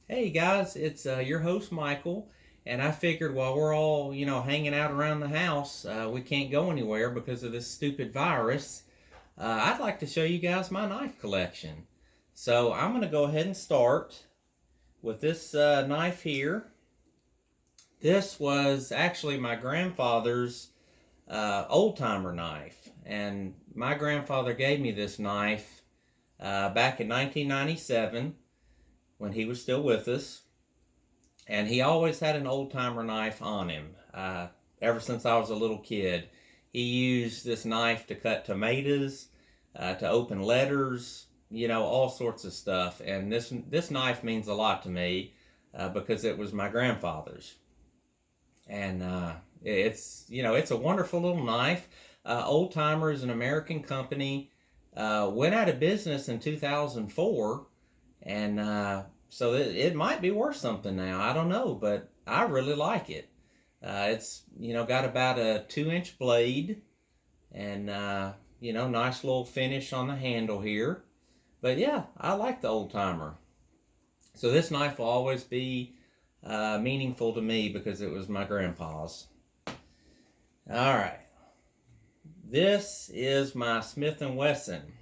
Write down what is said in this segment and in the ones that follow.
Hey guys, it's your host Michael, and I figured while we're all hanging out around the house, we can't go anywhere because of this stupid virus. I'd like to show you guys my knife collection. So I'm going to go ahead and start with this knife here. This was actually my grandfather's old timer knife, and my grandfather gave me this knife back in 1997 when he was still with us. And he always had an old timer knife on him. Ever since I was a little kid, he used this knife to cut tomatoes, to open letters, all sorts of stuff. And this knife means a lot to me because it was my grandfather's, and it's a wonderful little knife. Old Timer is an American company. Went out of business in 2004, and so it might be worth something now. I don't know, but I really like it. It's got about a 2-inch blade, and nice little finish on the handle here. But yeah, I like the Old Timer. So this knife will always be meaningful to me because it was my grandpa's. All right, this is my Smith and Wesson.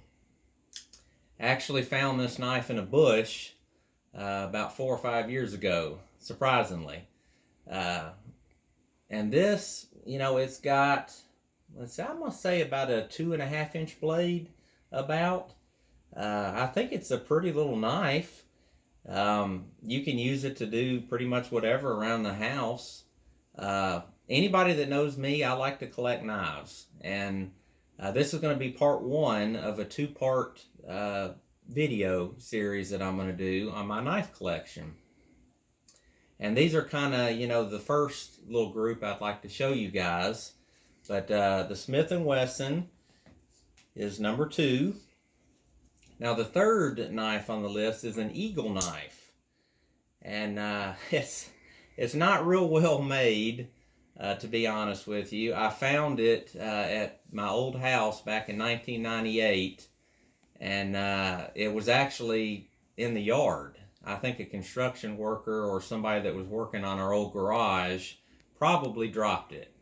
Actually found this knife in a bush about 4 or 5 years ago, surprisingly. Uh, and this, it's got, I'm going to say about a 2.5-inch blade, about. I think it's a pretty little knife. You can use it to do pretty much whatever around the house. Anybody that knows me, I like to collect knives. And this is going to be part one of a two-part video series that I'm going to do on my knife collection. And these are kind of, the first little group I'd like to show you guys. But the Smith & Wesson is number 2. Now the third knife on the list is an Eagle knife. And it's not real well made, to be honest with you. I found it at my old house back in 1998, and it was actually in the yard. I think a construction worker or somebody that was working on our old garage probably dropped it.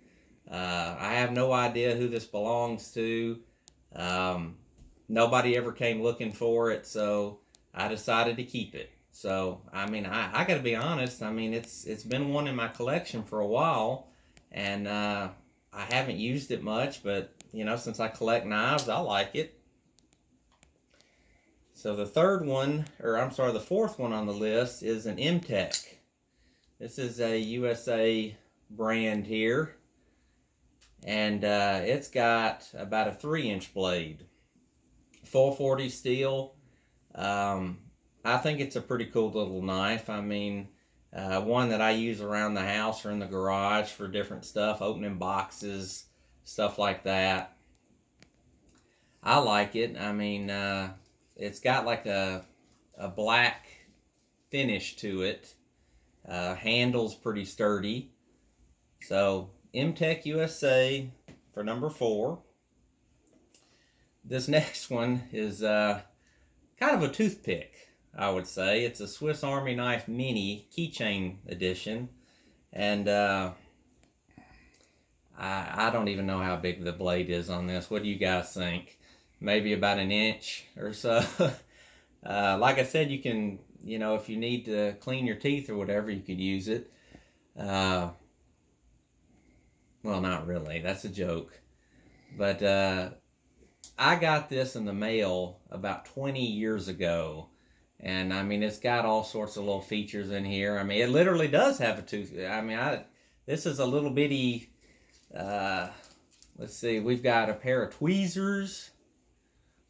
I have no idea who this belongs to. Nobody ever came looking for it, so I decided to keep it. So, I got to be honest. It's been one in my collection for a while, and I haven't used it much, but, since I collect knives, I like it. So the fourth one on the list is an Imtech. This is a USA brand here, and it's got about a 3-inch blade, full 40 steel. I think it's a pretty cool little knife. One that I use around the house or in the garage for different stuff, opening boxes, stuff like that. I like it. It's got like a black finish to it. Handle's pretty sturdy. So Imtech USA for number 4. This next one is kind of a toothpick, I would say. It's a Swiss Army Knife Mini keychain edition, and I don't even know how big the blade is on this. What do you guys think? Maybe about an inch or so. Like I said, you can, if you need to clean your teeth or whatever, you could use it. Well, not really. That's a joke. But I got this in the mail about 20 years ago. And it's got all sorts of little features in here. It literally does have a tooth. This is a little bitty, let's see, we've got a pair of tweezers.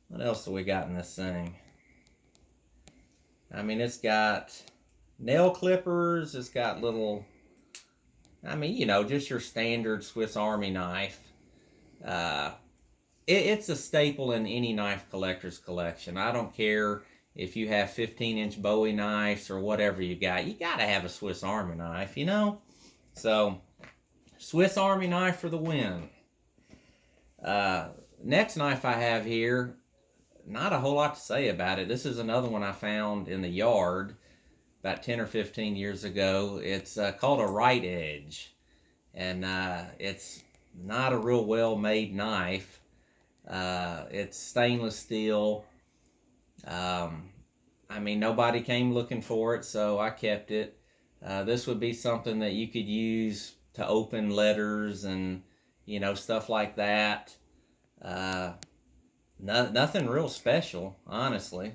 What else do we got in this thing? It's got nail clippers. It's got little, just your standard Swiss Army knife. It's a staple in any knife collector's collection. I don't care if you have 15-inch Bowie knives or whatever you got. You got to have a Swiss Army knife, So, Swiss Army knife for the win. Next knife I have here, not a whole lot to say about it. This is another one I found in the yard. about 10 or 15 years ago. It's called a right edge, and it's not a real well made knife. It's stainless steel. I mean, nobody came looking for it, so I kept it. This would be something that you could use to open letters and, stuff like that. Nothing real special, honestly.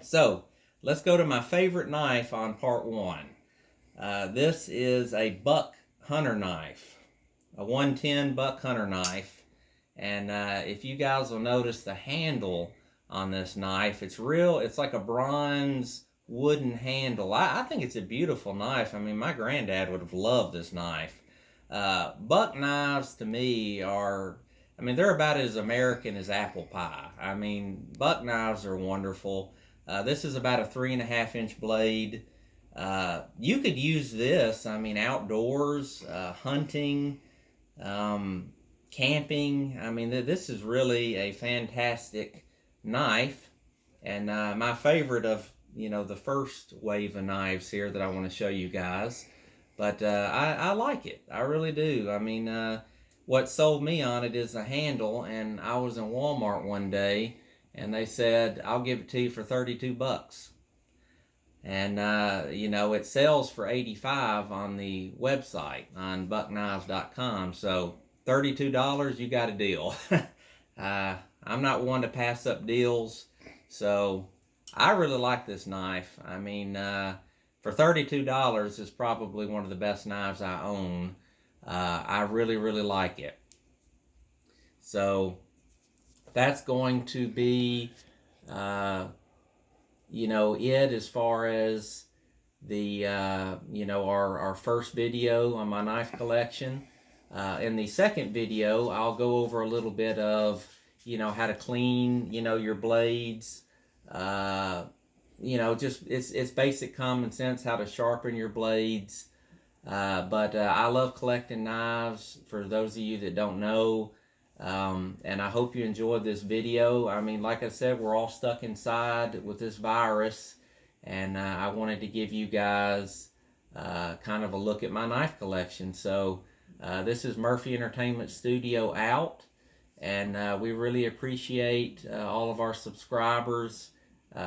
So, let's go to my favorite knife on part one. This is a buck hunter knife, a 110 buck hunter knife. And if you guys will notice the handle on this knife, it's like a bronze wooden handle. I think it's a beautiful knife. I mean, my granddad would have loved this knife. Buck knives to me they're about as American as apple pie. I mean, buck knives are wonderful. This is about a 3.5-inch blade. You could use this, outdoors, hunting, camping. This is really a fantastic knife. And my favorite of, the first wave of knives here that I want to show you guys. But I like it. I really do. What sold me on it is the handle. And I was in Walmart one day, and they said, "I'll give it to you for 32 bucks." And, it sells for 85 on the website on buckknives.com. So $32, you got a deal. I'm not one to pass up deals. So I really like this knife. For $32, it's probably one of the best knives I own. I really, really like it. So that's going to be, it as far as the, our first video on my knife collection. In the second video, I'll go over a little bit of, how to clean, your blades. It's basic common sense, how to sharpen your blades. But I love collecting knives, for those of you that don't know. And I hope you enjoyed this video. Like I said, we're all stuck inside with this virus, and I wanted to give you guys kind of a look at my knife collection. So this is Murphy Entertainment Studio out, and we really appreciate all of our subscribers,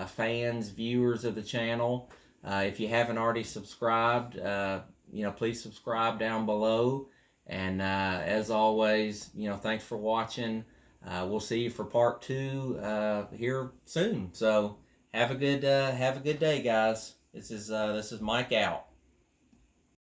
fans, viewers of the channel. If you haven't already subscribed, please subscribe down below. And as always, thanks for watching. We'll see you for part two here soon. So have a good day, guys. This is Mike out.